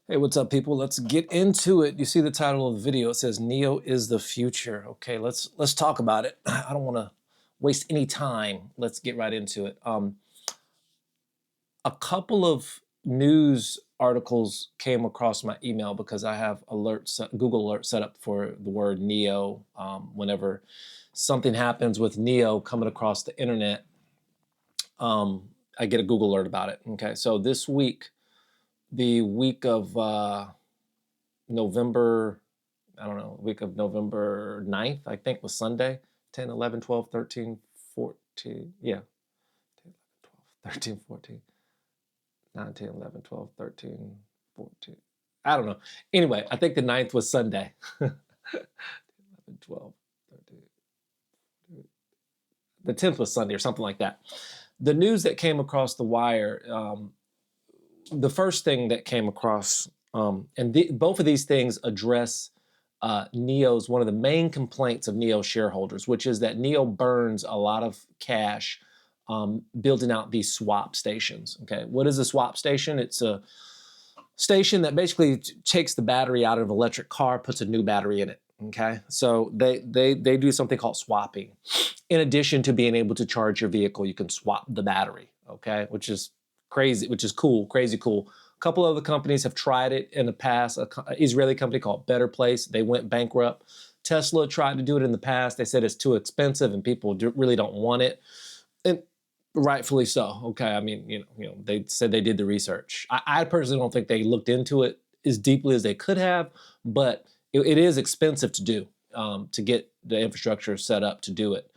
Hey, what's up, people? Let's get into it. You see the title of the video. It says Nio is the future. Okay, let's talk about it. I don't want to waste any time. Let's get right into it. A couple of news articles came across my email because I have Google alerts set up for the word Nio. Whenever something happens with Nio coming across the internet, I get a Google alert about it. Okay, so this week, the week of November, I don't know, week of November 9th, I think was Sunday, 10, 11, 12, 13, 14, yeah, 10, 11, 12, 13, 14, 9, 10, 11, 12, 13, 14, I don't know. Anyway, I think the 9th was Sunday. 11, 12, 13, the 10th was Sunday or something like that. The news that came across the wire, the first thing that came across, both of these things address Nio's, one of the main complaints of Nio shareholders, which is that Nio burns a lot of cash building out these swap stations. Okay, what is a swap station? It's a station that basically takes the battery out of an electric car, puts a new battery in it. Okay, so they do something called swapping. In addition to being able to charge your vehicle, you can swap the battery. Okay, which is crazy, which is cool, crazy cool. A couple other companies have tried it in the past. An Israeli company called Better Place, they went bankrupt. Tesla tried to do it in the past. They said it's too expensive and people really don't want it. And rightfully so. Okay, I mean, they said they did the research. I personally don't think they looked into it as deeply as they could have, but it is expensive to do, to get the infrastructure set up to do it.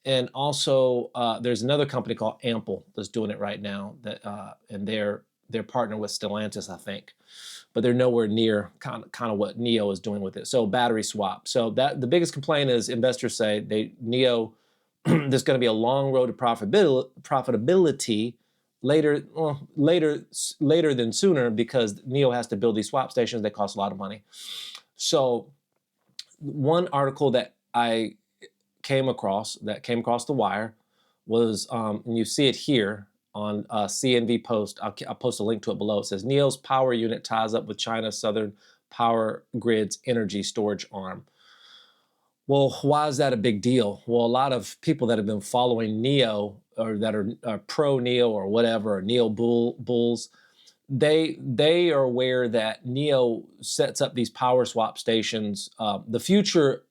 And also, there's another company called Ample that's doing it right now. And they're partnered with Stellantis, I think, but they're nowhere near kind of what Nio is doing with it. So battery swap. So that the biggest complaint is investors say Nio there's going to be a long road to profitability later than sooner, because Nio has to build these swap stations. They cost a lot of money. So one article that I came across the wire was, and you see it here on CNV Post. I'll post a link to it below. It says Nio's power unit ties up with China's Southern Power Grid's energy storage arm. Well, why is that a big deal? Well, a lot of people that have been following Nio, or that are pro Nio or whatever, or Nio bulls, they are aware that Nio sets up these power swap stations. The future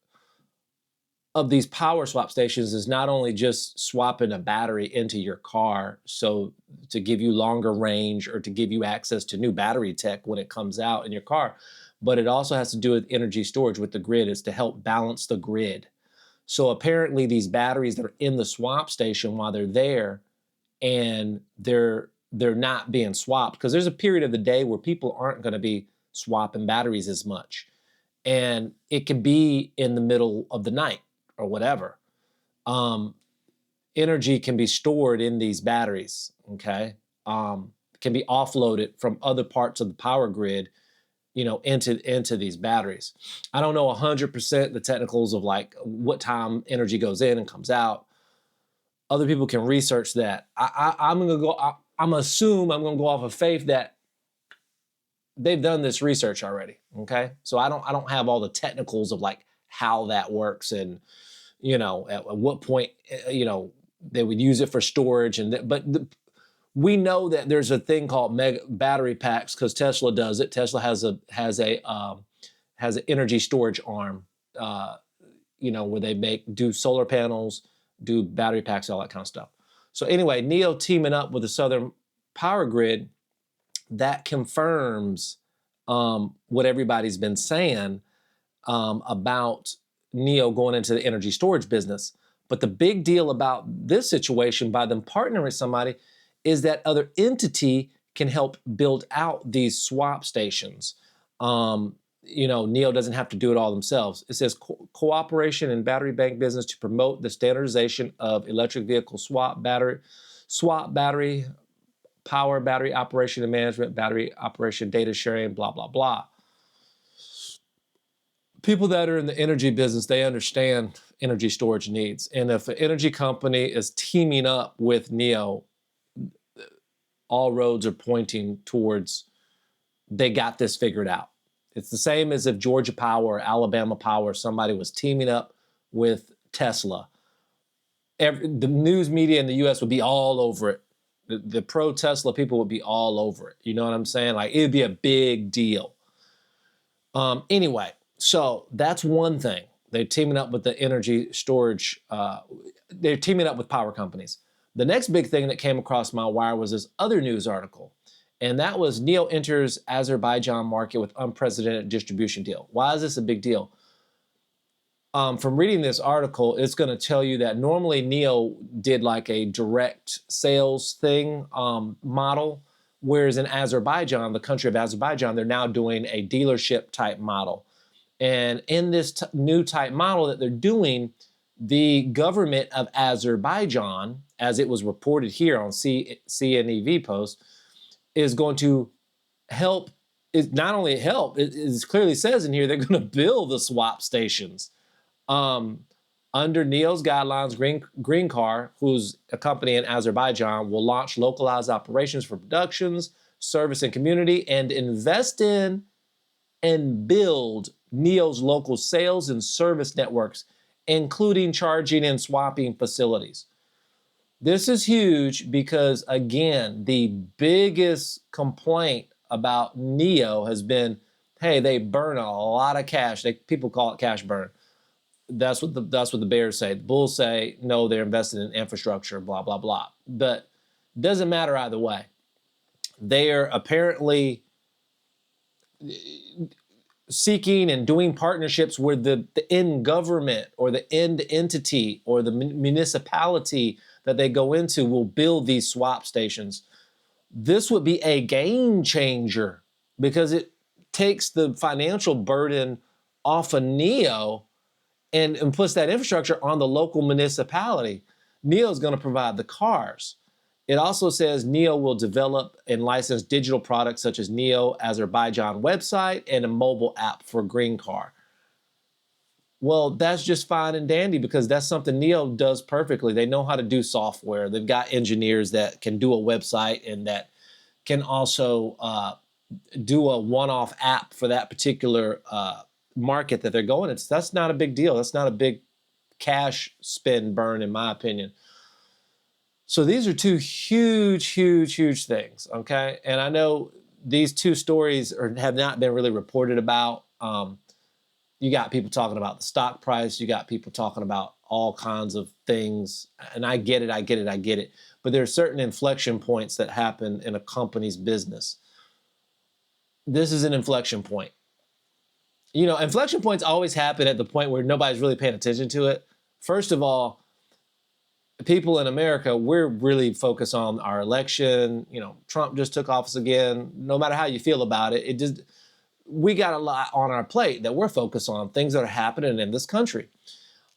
of these power swap stations is not only just swapping a battery into your car, so to give you longer range or to give you access to new battery tech when it comes out in your car, but it also has to do with energy storage with the grid. Is to help balance the grid. So apparently these batteries that are in the swap station while they're there, and they're not being swapped, because there's a period of the day where people aren't going to be swapping batteries as much, and it can be in the middle of the night or whatever. Energy can be stored in these batteries. Okay, can be offloaded from other parts of the power grid, into these batteries. I don't know 100% the technicals of like what time energy goes in and comes out. Other people can research that. I'm gonna go. I'm assume I'm gonna go off of faith that they've done this research already. Okay, so I don't have all the technicals of like how that works, and at what point they would use it for storage, we know that there's a thing called mega battery packs because Tesla does it. Tesla has an energy storage arm, where they do solar panels, do battery packs, all that kind of stuff. So anyway, Nio teaming up with the Southern Power Grid, that confirms what everybody's been saying about Nio going into the energy storage business. But the big deal about this situation, by them partnering with somebody, is that other entity can help build out these swap stations. Nio doesn't have to do it all themselves. It says cooperation in battery bank business to promote the standardization of electric vehicle swap battery, power, battery operation and management, battery operation data sharing, blah, blah, blah. People that are in the energy business, they understand energy storage needs. And if an energy company is teaming up with Nio, all roads are pointing towards they got this figured out. It's the same as if Georgia Power or Alabama Power, somebody was teaming up with Tesla. The news media in the US would be all over it. The pro-Tesla people would be all over it. You know what I'm saying? Like, it'd be a big deal. Anyway, so that's one thing. They're teaming up with the energy storage. They're teaming up with power companies. The next big thing that came across my wire was this other news article. And that was Nio enters Azerbaijan market with unprecedented distribution deal. Why is this a big deal? From reading this article, it's going to tell you that normally Nio did like a direct sales thing model, whereas in Azerbaijan, the country of Azerbaijan, they're now doing a dealership type model. And in this new type model that they're doing, the government of Azerbaijan, as it was reported here on CNEV Post, is going to help. It not only help, it clearly says in here they're going to build the swap stations. Under Nio's guidelines, Green Car, who's a company in Azerbaijan, will launch localized operations for productions, service, and community, and invest in and build Nio's local sales and service networks, including charging and swapping facilities. This is huge because, again, the biggest complaint about Nio has been, hey, they burn a lot of cash. People call it cash burn. That's what the bears say. The bulls say, no, they're invested in infrastructure, blah, blah, blah. But it doesn't matter either way. They are apparently seeking and doing partnerships where the end government or the end entity or the municipality that they go into will build these swap stations. This would be a game changer because it takes the financial burden off of Nio and puts that infrastructure on the local municipality. Nio is going to provide the cars. It also says Nio will develop and license digital products such as Nio Azerbaijan website and a mobile app for Green Car. Well, that's just fine and dandy because that's something Nio does perfectly. They know how to do software. They've got engineers that can do a website and that can also do a one-off app for that particular market that they're going into. That's not a big deal. That's not a big cash spend burn, in my opinion. So these are two huge, huge, huge things, okay? And I know these two stories have not been really reported about. You got people talking about the stock price. You got people talking about all kinds of things. And I get it. But there are certain inflection points that happen in a company's business. This is an inflection point. You know, inflection points always happen at the point where nobody's really paying attention to it. First of all, people in America, we're really focused on our election. You know, Trump just took office again. No matter how you feel about it, we got a lot on our plate that we're focused on, things that are happening in this country.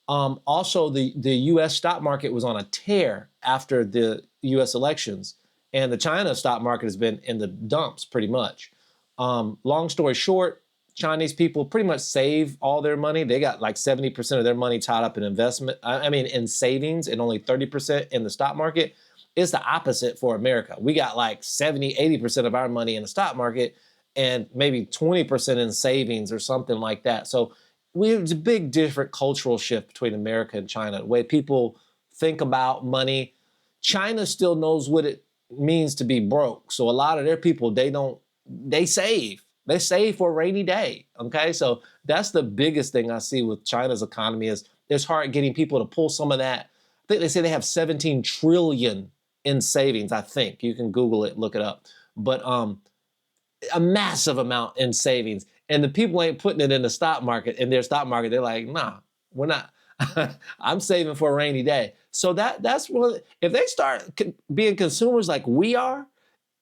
Also, the U.S. stock market was on a tear after the U.S. elections, and the China stock market has been in the dumps pretty much. Long story short, Chinese people pretty much save all their money. They got like 70% of their money tied up in investment. In savings, and only 30% in the stock market. It's the opposite for America. We got like 70, 80% of our money in the stock market and maybe 20% in savings or something like that. So there's a big different cultural shift between America and China. The way people think about money. China still knows what it means to be broke. So a lot of their people, they save. They save for a rainy day, okay? So that's the biggest thing I see with China's economy is it's hard getting people to pull some of that. I think they say they have 17 trillion in savings, I think. You can Google it, look it up. But a massive amount in savings. And the people ain't putting it in the stock market, in their stock market. They're like, nah, we're not. I'm saving for a rainy day. So that's one. If they start being consumers like we are,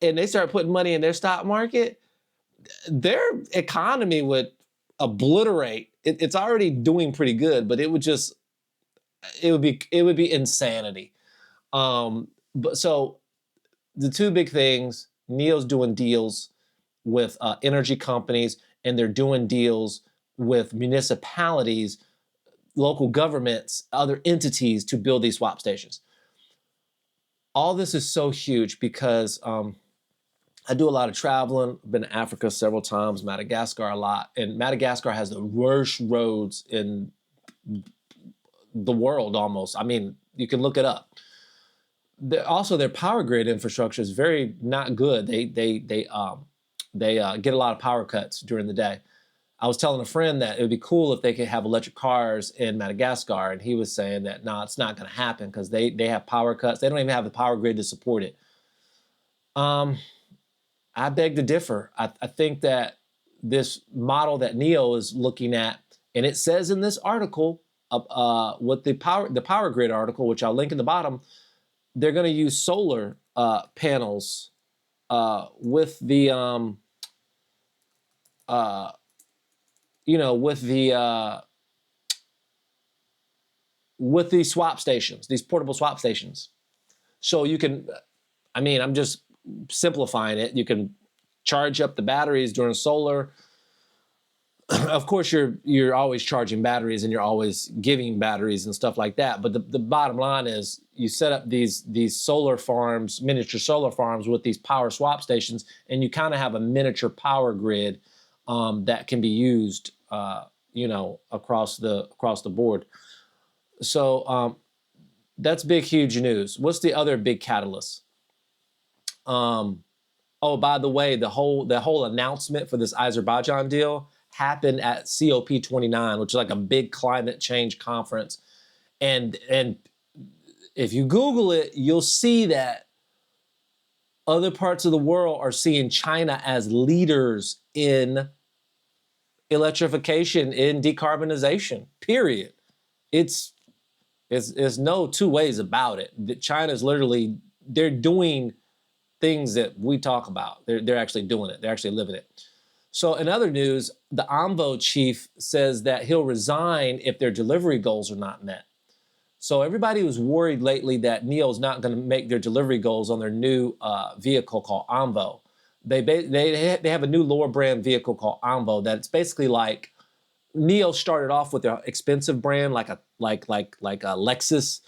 and they start putting money in their stock market, their economy would obliterate. It's already doing pretty good, but it would be insanity. But so the two big things, Nio's doing deals with energy companies, and they're doing deals with municipalities, local governments, other entities to build these swap stations. All this is so huge because I do a lot of traveling. I've been to Africa several times, Madagascar a lot. And Madagascar has the worst roads in the world almost. I mean, you can look it up. Also, their power grid infrastructure is very not good. They get a lot of power cuts during the day. I was telling a friend that it would be cool if they could have electric cars in Madagascar, and he was saying that no, it's not going to happen because they have power cuts. They don't even have the power grid to support it. I beg to differ. I think that this model that Nio is looking at, and it says in this article, with the power grid article, which I'll link in the bottom, they're going to use solar panels with the with these swap stations, these portable swap stations. So you can, I mean, I'm just simplifying it. You can charge up the batteries during solar. Of course, you're always charging batteries and you're always giving batteries and stuff like that. But the bottom line is you set up these solar farms, miniature solar farms with these power swap stations, and you kind of have a miniature power grid that can be used, across the board. So that's big, huge news. What's the other big catalyst? Oh, by the way, the whole announcement for this Azerbaijan deal happened at COP29, which is like a big climate change conference. And if you Google it, you'll see that other parts of the world are seeing China as leaders in electrification, in decarbonization, period. It's no two ways about it. China's literally, they're doing things that we talk about. They're actually doing it. They're actually living it. So in other news, the Onvo chief says that he'll resign if their delivery goals are not met. So everybody was worried lately that Nio's not going to make their delivery goals on their new vehicle called Onvo. They have a new lower brand vehicle called Onvo that's basically like, Nio started off with their expensive brand like a Lexus.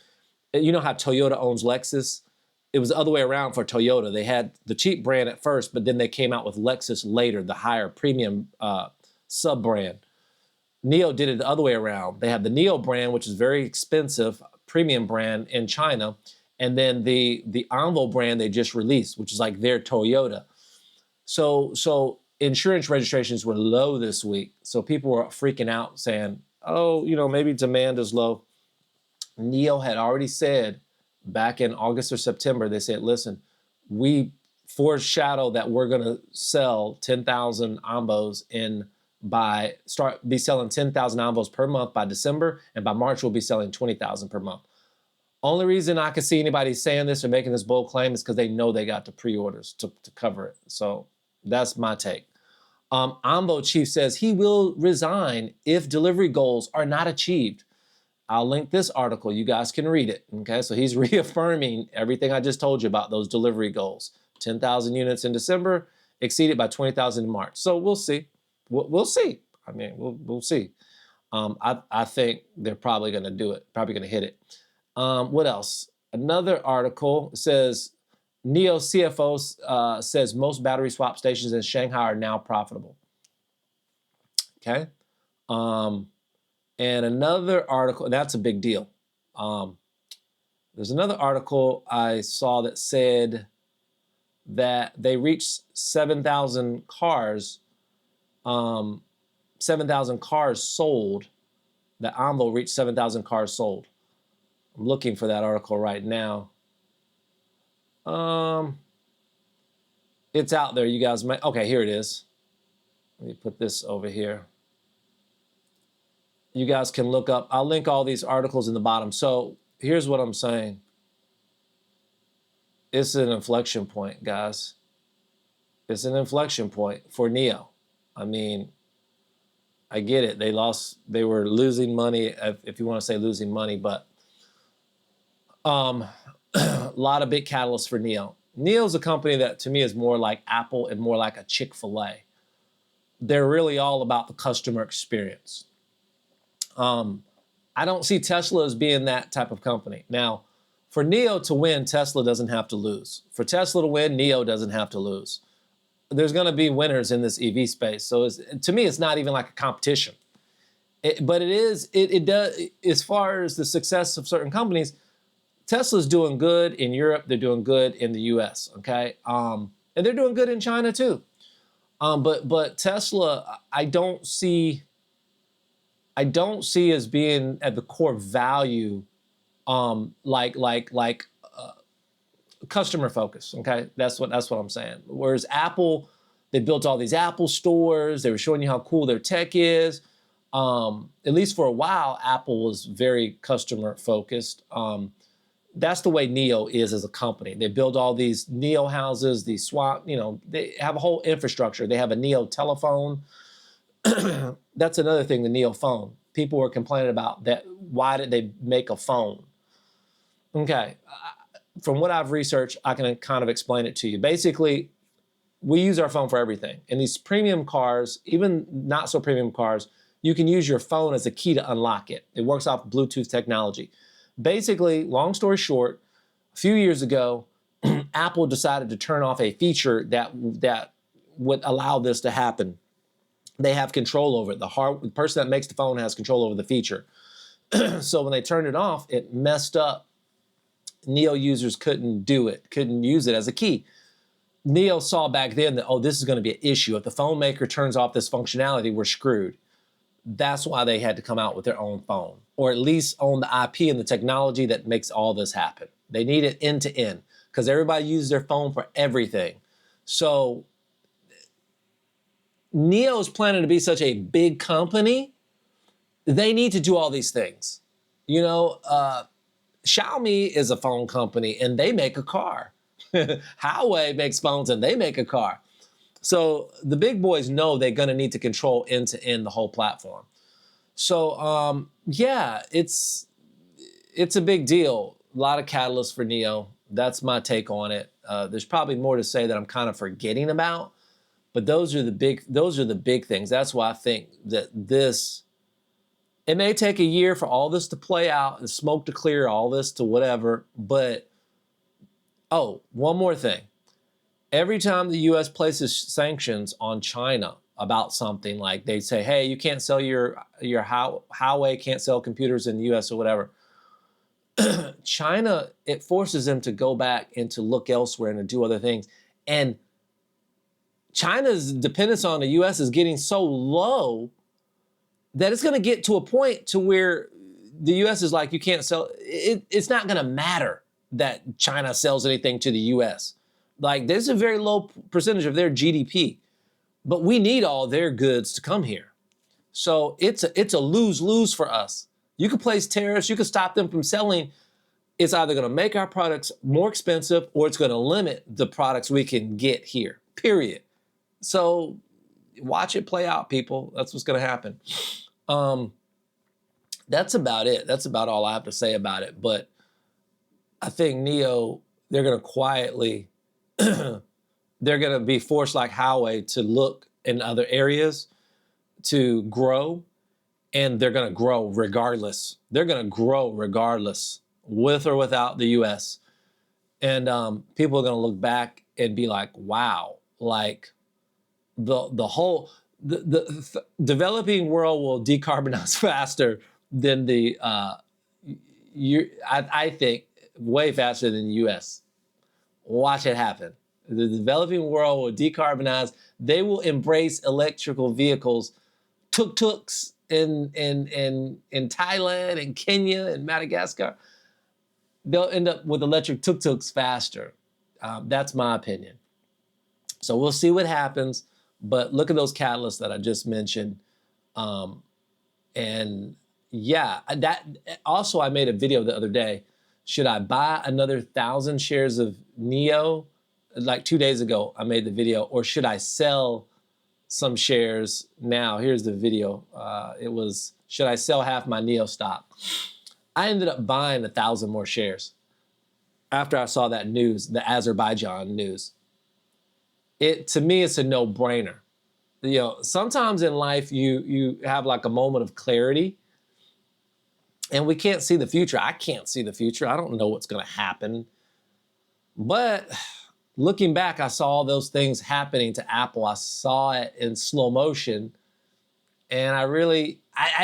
You know how Toyota owns Lexus? It was the other way around for Toyota. They had the cheap brand at first, but then they came out with Lexus later, the higher premium sub-brand. Nio did it the other way around. They have the Nio brand, which is very expensive, premium brand in China, and then the Onvo brand they just released, which is like their Toyota. So insurance registrations were low this week. So people were freaking out saying, oh, maybe demand is low. Nio had already said back in August or September, they said, listen, we foreshadow that we're going to sell 10,000 Onvos be selling 10,000 Onvos per month by December, and by March we'll be selling 20,000 per month. Only reason I can see anybody saying this or making this bold claim is because they know they got the pre-orders to cover it. So that's my take. Onvo chief says he will resign if delivery goals are not achieved. I'll link this article. You guys can read it. Okay, so he's reaffirming everything I just told you about those delivery goals. 10,000 units in December, exceeded by 20,000 in March. So we'll see. We'll see. I mean, we'll see. I think they're probably going to do it. Probably going to hit it. What else? Another article says Nio CFO says most battery swap stations in Shanghai are now profitable. Okay. And another article, that's a big deal. There's another article I saw that said that they reached 7,000 cars, 7,000 cars sold. That Onvo reached 7,000 cars sold. I'm looking for that article right now. It's out there. You guys might, okay, here it is. Let me put this over here. You guys can look up, I'll link all these articles in the bottom. So here's what I'm saying. It's an inflection point, guys. It's an inflection point for Nio. I mean, I get it. They were losing money, if you want to say losing money, but a lot of big catalysts for Nio. Nio's a company that to me is more like Apple and more like a Chick-fil-A. They're really all about the customer experience. I don't see Tesla as being that type of company. Now, for Nio to win, Tesla doesn't have to lose. For Tesla to win, Nio doesn't have to lose. there's going to be winners in this EV space. So to me, it's not even like a competition. But it is, it does, as far as the success of certain companies, Tesla's doing good in Europe. They're doing good in the US, okay? And they're doing good in China too. But Tesla, I don't see as being at the core value, like customer focus. Okay, that's what I'm saying. Whereas Apple, they built all these Apple stores. They were showing you how cool their tech is. At least for a while, Apple was very customer focused. That's the way Nio is as a company. They build all these Nio houses, these swap. They have a whole infrastructure. They have a Nio telephone. That's another thing, the Nio phone. People were complaining about that. Why did they make a phone? Okay, from what I've researched, I can kind of explain it to you. Basically, we use our phone for everything. In these premium cars, even not so premium cars, you can use your phone as a key to unlock it. It works off Bluetooth technology. Basically, long story short, a few years ago, Apple decided to turn off a feature that would allow this to happen. They have control over it. The person that makes the phone has control over the feature. So when they turned it off, it messed up. Nio users couldn't do it, couldn't use it as a key. Nio saw back then that, oh, this is going to be an issue. If the phone maker turns off this functionality, we're screwed. That's why they had to come out with their own phone, or at least own the IP and the technology that makes all this happen. They need it end to end because everybody uses their phone for everything. So Nio is planning to be such a big company. They need to do all these things. Xiaomi is a phone company and they make a car. Huawei makes phones and they make a car. So the big boys know they're going to need to control end to end the whole platform. So yeah, it's a big deal. A lot of catalysts for Nio. That's my take on it. There's probably more to say that I'm kind of forgetting about, but those are the big things. That's why I think that it may take a year for all this to play out and smoke to clear, all this to whatever. But, one more thing. Every time the U.S. places sanctions on China about something, like they say, hey, you can't sell your Huawei can't sell computers in the U.S. or whatever, China, it forces them to go back and to look elsewhere and to do other things. And China's dependence on the U.S. is getting so low that it's going to get to a point to where the U.S. is like, you can't sell. It's not going to matter that China sells anything to the U.S. Like, there's a very low percentage of their GDP, but we need all their goods to come here. So it's a lose-lose for us. You could place tariffs, you could stop them from selling. It's either going to make our products more expensive or it's going to limit the products we can get here, period. So watch it play out, people. That's what's going to happen. That's about it. That's about all I have to say about it. But I think Nio, they're going to quietly, they're going to be forced like Huawei to look in other areas to grow, and they're going to grow regardless. They're going to grow regardless, with or without the U.S. And people are going to look back and be like, wow, like the whole developing world will decarbonize faster than I think way faster than the U.S. Watch it happen. The developing world will decarbonize. They will embrace electrical vehicles, tuk-tuks in Thailand and Kenya and Madagascar. They'll end up with electric tuk-tuks faster. That's my opinion. So we'll see what happens. But look at those catalysts that I just mentioned. And yeah, that also, I made a video the other day. Should I buy another 1,000 shares of Nio? Like 2 days ago, I made the video. Or should I sell some shares now? Here's the video. It was, should I sell half my Nio stock? I ended up buying 1,000 more shares after I saw that news, the Azerbaijan news. To me, it's a no-brainer. Sometimes in life you have like a moment of clarity, and we can't see the future. I can't see the future. I don't know what's going to happen. But looking back, I saw all those things happening to Apple. I saw it in slow motion, and I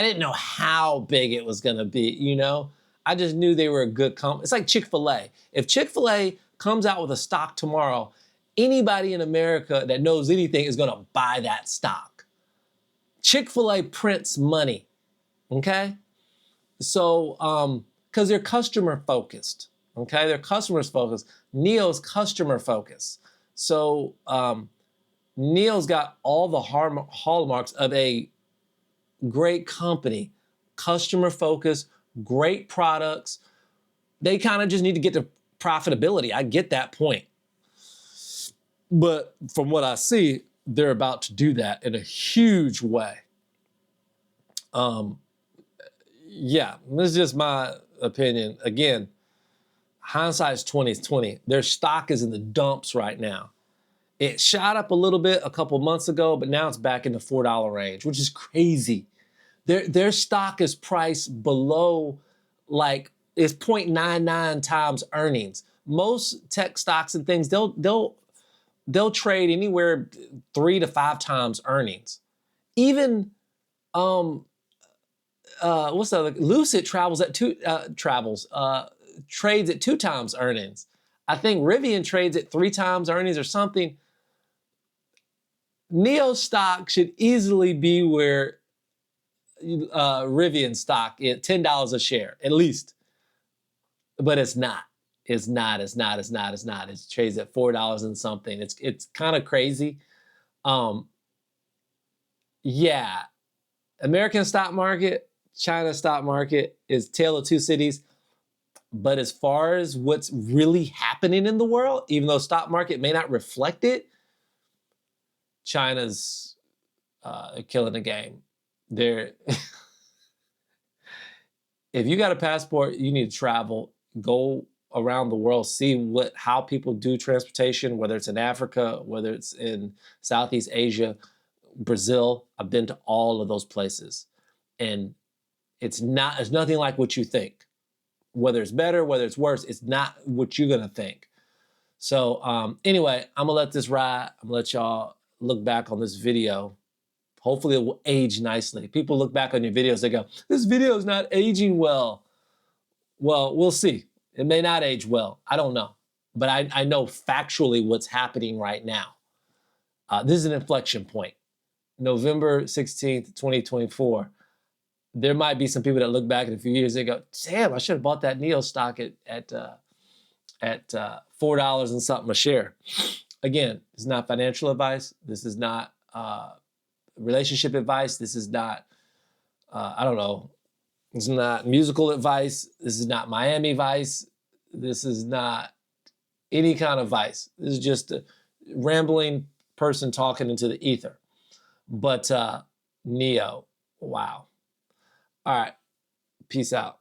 didn't know how big it was gonna be, you know? I just knew they were a good company. It's like Chick-fil-A. If Chick-fil-A comes out with a stock tomorrow, anybody in America that knows anything is gonna buy that stock. Chick-fil-A prints money, okay? So, because they're customer focused, okay? They're customers focused. Nio's customer focused. So, Nio's got all the hallmarks of a great company, customer focused, great products. They kind of just need to get to profitability. I get that point. But from what I see, they're about to do that in a huge way. Yeah, this is just my opinion. Again, hindsight's 20/20. Their stock is in the dumps right now. It shot up a little bit a couple months ago, but now it's back in the $4 range, which is crazy. Their stock is priced below, like, it's 0.99 times earnings. Most tech stocks and things, they'll trade anywhere 3 to 5 times earnings. Even what's the other? Lucid travels at trades at 2 times earnings. I think Rivian trades at 3 times earnings or something. Nio stock should easily be where Rivian stock is, $10 a share at least, but it's not. It's not. It trades at $4 and something. It's kind of crazy. Yeah, American stock market, China stock market is tale of two cities. But as far as what's really happening in the world, even though stock market may not reflect it, China's killing the game. They're if you got a passport, you need to travel, go around the world, see how people do transportation, whether it's in Africa, whether it's in Southeast Asia, Brazil. I've been to all of those places, and it's nothing like what you think. Whether it's better, whether it's worse, it's not what you're gonna think. So anyway, I'm gonna let this ride. I'm gonna let y'all look back on this video. Hopefully it will age nicely. People look back on your videos, they go, this video is not aging well. Well, we'll see. It may not age well. I don't know. But I know factually what's happening right now. This is an inflection point. November 16th, 2024. There might be some people that look back in a few years, they go, damn, I should have bought that Nio stock at $4 and something a share. Again, this is not financial advice. This is not relationship advice. This is not, I don't know, this is not musical advice. This is not Miami Vice. This is not any kind of vice. This is just a rambling person talking into the ether. But Nio, wow. All right, peace out.